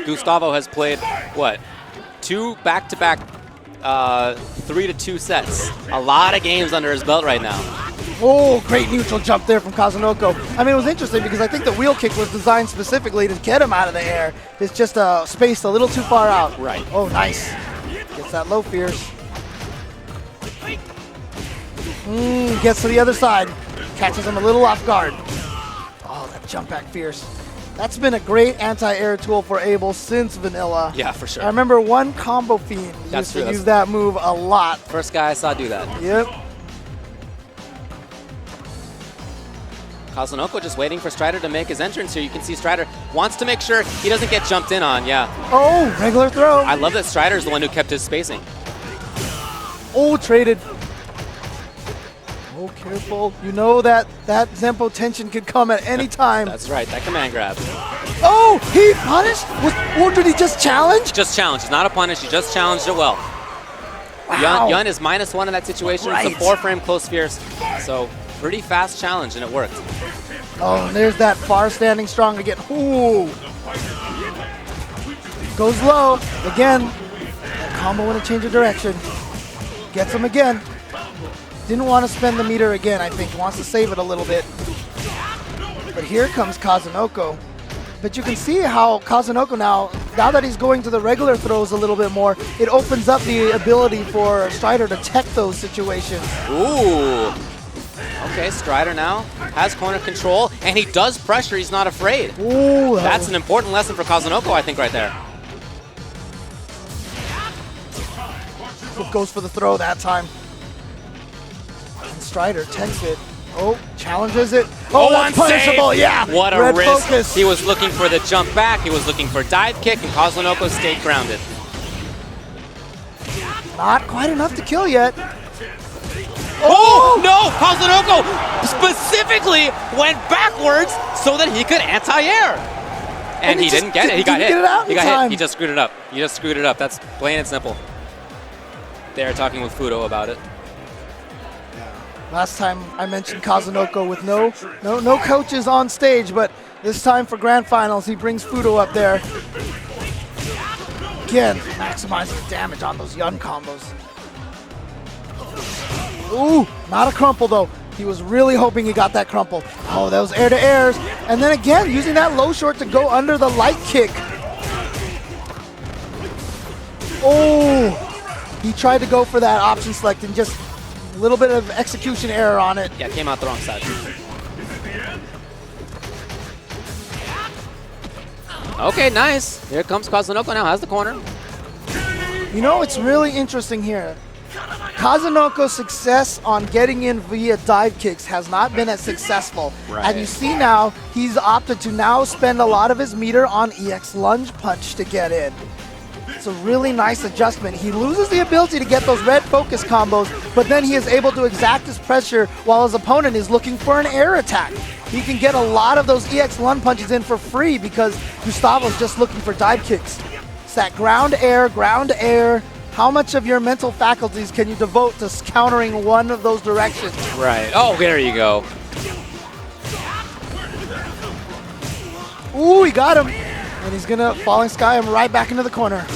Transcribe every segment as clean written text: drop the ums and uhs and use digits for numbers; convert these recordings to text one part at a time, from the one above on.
Gustavo has played, what, 2 back-to-back 3-2 sets. A lot of games under his belt right now. Oh, great neutral jump there from Kazunoko. I mean, it was interesting because I think the wheel kick was designed specifically to get him out of the air. It's just spaced a little too far out. Right. Oh, nice. Gets that low fierce. Gets to the other side. Catches him a little off guard. Oh, that jump back fierce. That's been a great anti-air tool for Abel since Vanilla. Yeah, for sure. I remember one Combo Fiend used to use that move a lot. First guy I saw do that. Yep. Kazunoko just waiting for Strider to make his entrance here. You can see Strider wants to make sure he doesn't get jumped in on, yeah. Oh, regular throw. I love that Strider's the one who kept his spacing. Oh, traded. Oh, careful. You know that Zempo tension could come at any time. That's right, that command grab. Oh, he punished? Or did he just challenge? Just challenge, it's not a punish, he just challenged it well. Wow. Yun is -1 in that situation. Right. It's a 4-frame close fierce, so pretty fast challenge, and it worked. Oh, and there's that far standing strong again. Ooh. Goes low. Again, that combo want to change of direction. Gets him again. Didn't want to spend the meter again, I think. Wants to save it a little bit. But here comes Kazunoko. But you can see how Kazunoko now that he's going to the regular throws a little bit more, it opens up the ability for Strider to tech those situations. Ooh. Okay, Strider now has corner control, and he does pressure. He's not afraid. Ooh, that's an important lesson for Kazunoko, I think, right there. Goes for the throw that time. And Strider techs it. Oh, challenges it. Oh, that's punishable, yeah. What a Red risk. Focus. He was looking for the jump back. He was looking for dive kick, and Kazunoko stayed grounded. Not quite enough to kill yet. Oh, no! Kazunoko specifically went backwards so that he could anti-air. And he didn't get it. He got hit. He got hit. He just screwed it up. He just screwed it up. That's plain and simple. They're talking with Fudo about it. Last time I mentioned Kazunoko with no coaches on stage, but this time for grand finals, he brings Fudo up there. Again, maximizing damage on those Yun combos. Ooh, not a crumple though. He was really hoping he got that crumple. Oh, those air-to-airs. And then again, using that low short to go under the light kick. Oh, he tried to go for that option select and just a little bit of execution error on it. Yeah, came out the wrong side. Okay, nice. Here comes Kazunoko now, has the corner. You know, it's really interesting here. Kazunoko's success on getting in via dive kicks has not been as successful. Right. And you see now, he's opted to now spend a lot of his meter on EX lunge punch to get in. It's a really nice adjustment. He loses the ability to get those red focus combos, but then he is able to exact his pressure while his opponent is looking for an air attack. He can get a lot of those EX lunge punches in for free because Gustavo's just looking for dive kicks. It's that ground air. How much of your mental faculties can you devote to countering one of those directions? Right. Oh, there you go. Ooh, he got him. And he's going to Falling Sky him right back into the corner.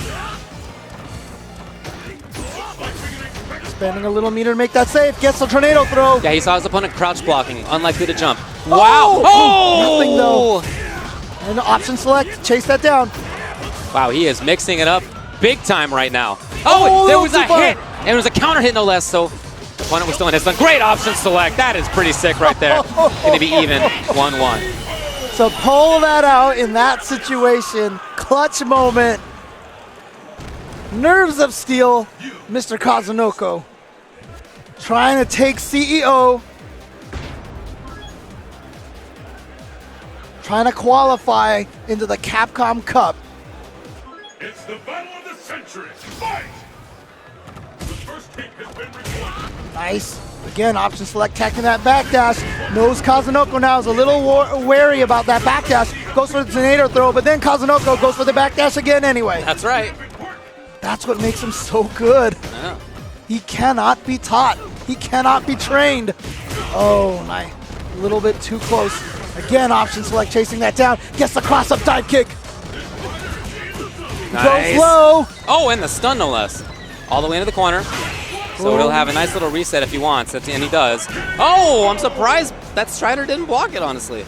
Spending a little meter to make that save. Gets the tornado throw. Yeah, he saw his opponent crouch blocking. Unlikely to jump. Wow. Oh! Nothing though. And option select. Chase that down. Wow, he is mixing it up big time right now. Oh, there was a hit. And it was a counter hit, no less, so the opponent was still in his stun. Great option select. That is pretty sick right there. Going to be even 1-1. So pull that out in that situation. Clutch moment. Nerves of steel, Mr. Kazunoko. Trying to take CEO. Trying to qualify into the Capcom Cup. It's the battle of the century. Fight! The first kick has been recorded. Nice. Again, option select, tacking that backdash. Knows Kazunoko now is a little wary about that backdash. Goes for the tornado throw, but then Kazunoko goes for the backdash again anyway. That's right. That's what makes him so good. Yeah. He cannot be taught. He cannot be trained. Oh, nice. A little bit too close. Again, option select, chasing that down. Gets the cross-up dive kick. Nice. Goes low. Oh, and the stun no less. All the way into the corner. So he'll have a nice little reset if he wants, and he does. Oh, I'm surprised that Strider didn't block it, honestly.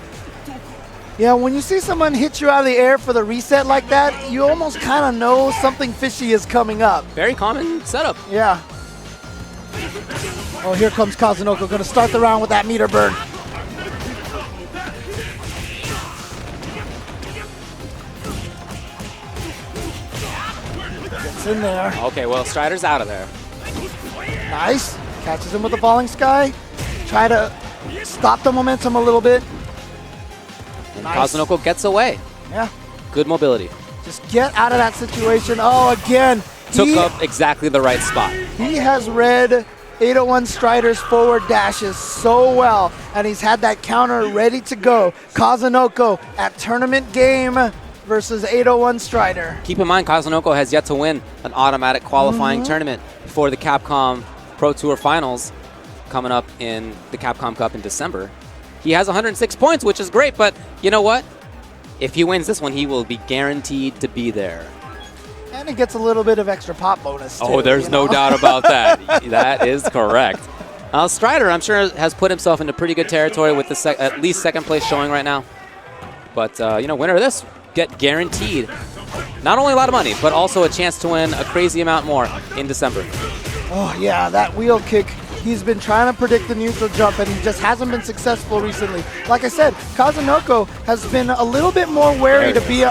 Yeah, when you see someone hit you out of the air for the reset like that, you almost kind of know something fishy is coming up. Very common setup. Yeah. Oh, here comes Kazunoko, going to start the round with that meter burn. Gets in there. Okay, well, Strider's out of there. Nice. Catches him with the falling sky. Try to stop the momentum a little bit. Nice. Kazunoko gets away. Yeah. Good mobility. Just get out of that situation. Oh, again. Took up exactly the right spot. He has read 801 Strider's forward dashes so well, and he's had that counter ready to go. Kazunoko at tournament game versus 801 Strider. Keep in mind, Kazunoko has yet to win an automatic qualifying tournament for the Capcom Pro Tour Finals coming up in the Capcom Cup in December. He has 106 points, which is great, but you know what? If he wins this one, he will be guaranteed to be there. And he gets a little bit of extra pop bonus, too. Oh, there's no doubt about that. That is correct. Strider, I'm sure, has put himself into pretty good territory with the at least second place showing right now. But, winner of this, get guaranteed not only a lot of money, but also a chance to win a crazy amount more in December. Oh, yeah, that wheel kick. He's been trying to predict the neutral jump, and he just hasn't been successful recently. Like I said, Kazunoko has been a little bit more wary to be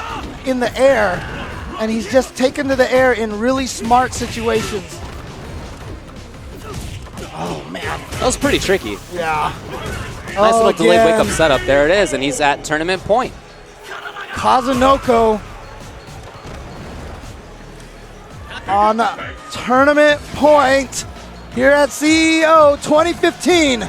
in the air, and he's just taken to the air in really smart situations. Oh, man. That was pretty tricky. Yeah. Nice little delayed wake-up setup. There it is, and he's at tournament point. Kazunoko on tournament point here at CEO 2015.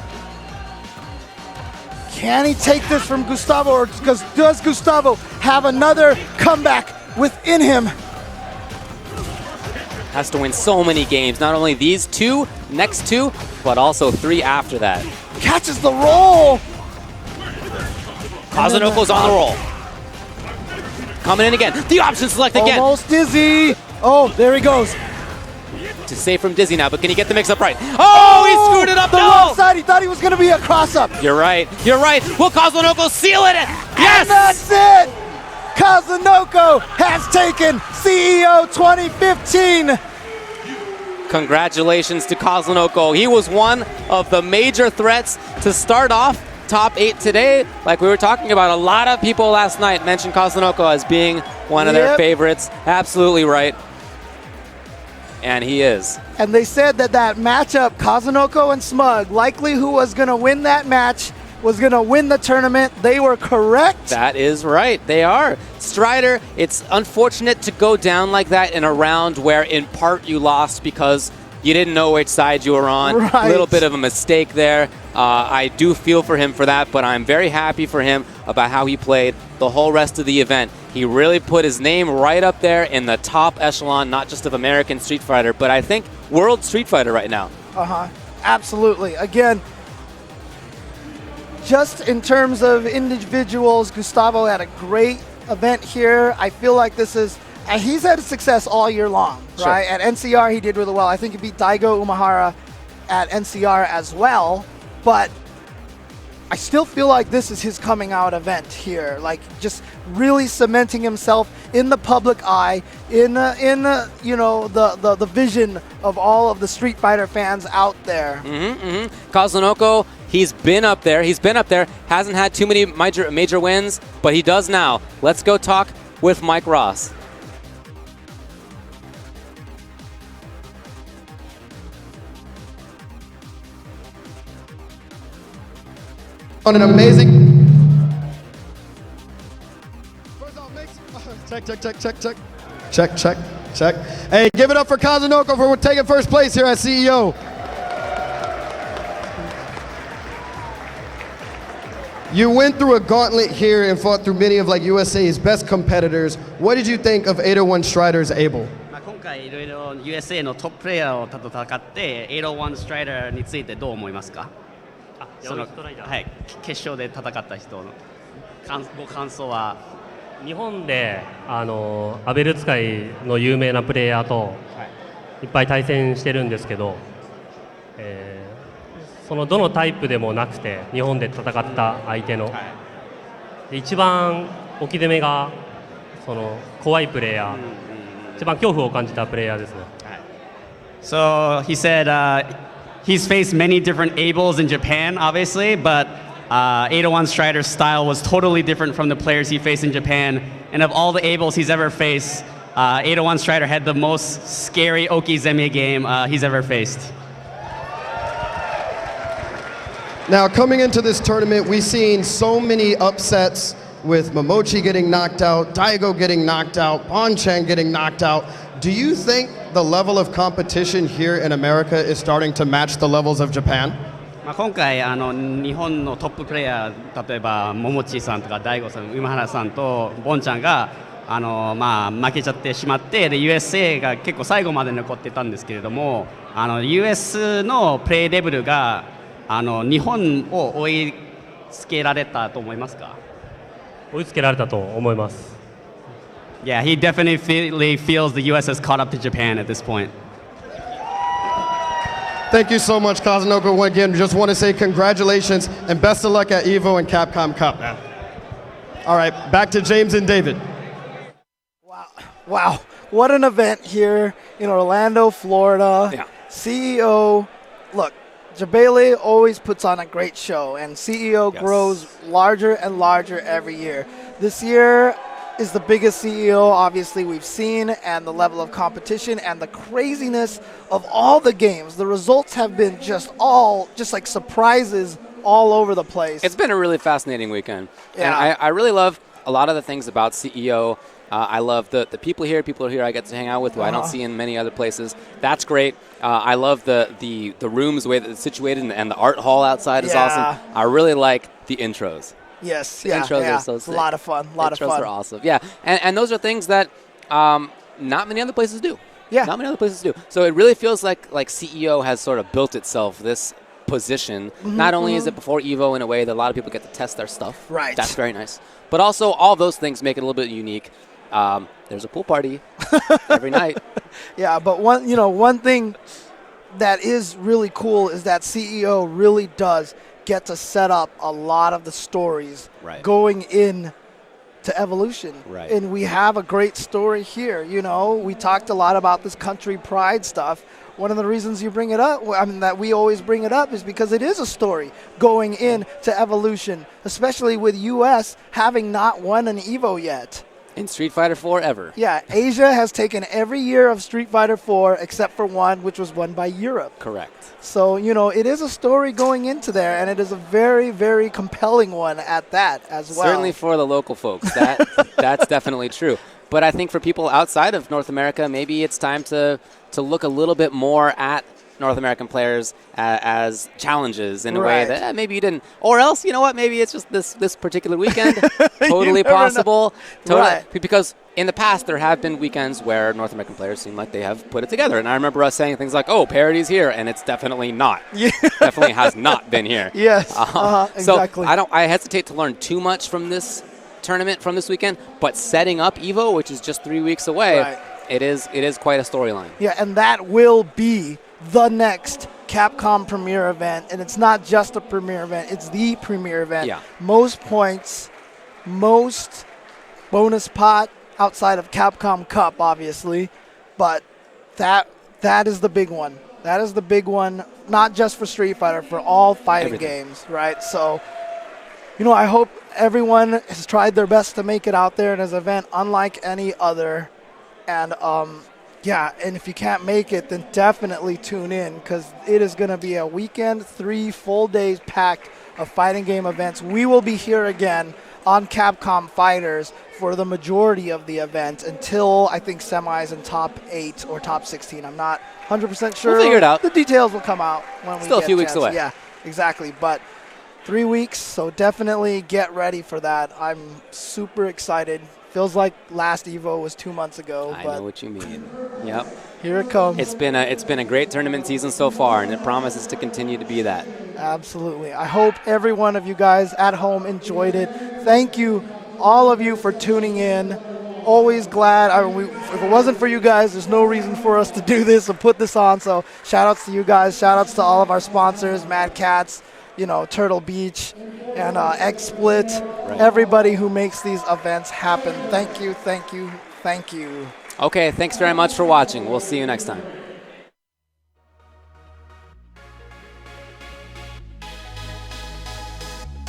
Can he take this from Gustavo, or does Gustavo have another comeback within him? Has to win so many games, not only these two, next two, but also 3 after that. Catches the roll. Kazunoko's on the roll. Coming in again. The option select again. Almost dizzy. Oh, there he goes. To save from dizzy now, but can he get the mix up right? Oh, he screwed it up. The wrong side. He thought he was going to be a cross-up. You're right. You're right. Will Kazunoko seal it? Yes! And that's it. Kazunoko has taken CEO 2015. Congratulations to Kazunoko. He was one of the major threats to start off top 8 today. Like we were talking about, a lot of people last night mentioned Kazunoko as being one of their favorites. Absolutely right. And he is. And they said that matchup, Kazunoko and Smug, likely who was going to win that match, was going to win the tournament. They were correct. That is right. They are. Strider, it's unfortunate to go down like that in a round where in part you lost because you didn't know which side you were on. Right. A little bit of a mistake there. I do feel for him for that, but I'm very happy for him about how he played the whole rest of the event. He really put his name right up there in the top echelon, not just of American Street Fighter, but I think World Street Fighter right now. Absolutely. Again, just in terms of individuals, Gustavo had a great event here. I feel like this is, he's had success all year long, right? At NCR, he did really well. I think he beat Daigo Umehara at NCR as well, but I still feel like this is his coming out event here, like just really cementing himself in the public eye, in the vision of all of the Street Fighter fans out there. Kazunoko, he's been up there. Hasn't had too many major wins, but he does now. Let's go talk with Mike Ross. On an amazing. First off, check. Hey, give it up for Kazunoko for taking first place here at CEO. You went through a gauntlet here and fought through many of USA's best competitors. What did you think of 801 Strider's Abel? 今回いろいろ USA のトッププレイヤーと戦って801ストライダーについてどう思いますか？そのはい、決勝で戦った人のご感想は。日本でアベル使いの有名なプレイヤーといっぱい対戦してるんですけど、そのどのタイプでもなくて日本で戦った相手の、で一番置き攻めがその怖いプレイヤー、一番恐怖を感じたプレイヤーですね。So he said he's faced many different Abels in Japan, obviously, but 801 Strider's style was totally different from the players he faced in Japan. And of all the Abels he's ever faced, 801 Strider had the most scary Okizeme game he's ever faced. Now, coming into this tournament, we've seen so many upsets with Momochi getting knocked out, Daigo getting knocked out, Bonchan getting knocked out. Do you think the level of competition here in America is starting to match the levels of Japan? 今回日本のトッププレイヤー、例えばももちさんとか大悟さん、今原さんとボンちゃんが負けちゃってしまって、で USA が結構最後まで残ってたんですけれども、US のプレイレベルが日本を追いつけられたと思いますか？追いつけられたと思います。Yeah, he definitely feels the US has caught up to Japan at this point. Thank you so much, Kazunoko. Once again, just want to say congratulations and best of luck at EVO and Capcom Cup. All right, back to James and David. Wow. What an event here in Orlando, Florida. Yeah. CEO, look, Jabele always puts on a great show, and CEO grows larger and larger every year. This year is the biggest CEO, obviously, we've seen, and the level of competition and the craziness of all the games. The results have been just like surprises all over the place. It's been a really fascinating weekend. Yeah. And I really love a lot of the things about CEO. I love the people here I get to hang out with who I don't see in many other places. That's great. I love the rooms, the way that it's situated, and the art hall outside is awesome. I really like the intros. Yes, The intros are so it's sick. a lot of fun. Intros are awesome. Yeah, and those are things that not many other places do. Yeah. Not many other places do. So it really feels like CEO has sort of built itself this position. Not only is it before EVO in a way that a lot of people get to test their stuff. Right. That's very nice. But also all those things make it a little bit unique. There's a pool party every night. Yeah, but one thing that is really cool is that CEO really does get to set up a lot of the stories going in to Evolution. Right. And we have a great story here. We talked a lot about this country pride stuff. One of the reasons you bring it up, that we always bring it up, is because it is a story going in to Evolution, especially with US having not won an EVO yet. In Street Fighter 4 ever. Yeah, Asia has taken every year of Street Fighter 4 except for one, which was won by Europe. Correct. So, it is a story going into there, and it is a very, very compelling one at that as well. Certainly for the local folks. That's definitely true. But I think for people outside of North America, maybe it's time to look a little bit more at North American players as challenges in a way that maybe you didn't. Or else, you know what, maybe it's just this particular weekend. Totally possible. Because in the past, there have been weekends where North American players seem like they have put it together. And I remember us saying things like, oh, parity's here, and it's definitely not. Yeah. Definitely has not been here. Yes, exactly. So I hesitate to learn too much from this tournament, from this weekend, but setting up EVO, which is just 3 weeks away, it is quite a storyline. Yeah, and that will be the next Capcom Premier event, and it's not just a Premier event, it's the Premier event. Yeah. Most points, most bonus pot outside of Capcom Cup, obviously, but that is the big one. That is the big one, not just for Street Fighter, for all fighting games, right? So, I hope everyone has tried their best to make it out there in this event, unlike any other. And and if you can't make it, then definitely tune in, because it is going to be a weekend, 3 full days packed of fighting game events. We will be here again on Capcom Fighters for the majority of the event until, I think, semis and top 8 or top 16. I'm not 100% sure. We'll figure it out. The details will come out when we Still get a few weeks chance. away. Yeah, exactly. But 3 weeks, so definitely get ready for that. I'm super excited. Feels like last EVO was 2 months ago. I but know what you mean. Yep. Here it comes. It's been a great tournament season so far, and it promises to continue to be that. Absolutely. I hope every one of you guys at home enjoyed it. Thank you all of you for tuning in. Always glad. If it wasn't for you guys, there's no reason for us to do this and put this on. So shout outs to you guys. Shout outs to all of our sponsors, Mad Cats, Turtle Beach, and XSplit, everybody who makes these events happen. Thank you, thank you, thank you. Okay, thanks very much for watching. We'll see you next time.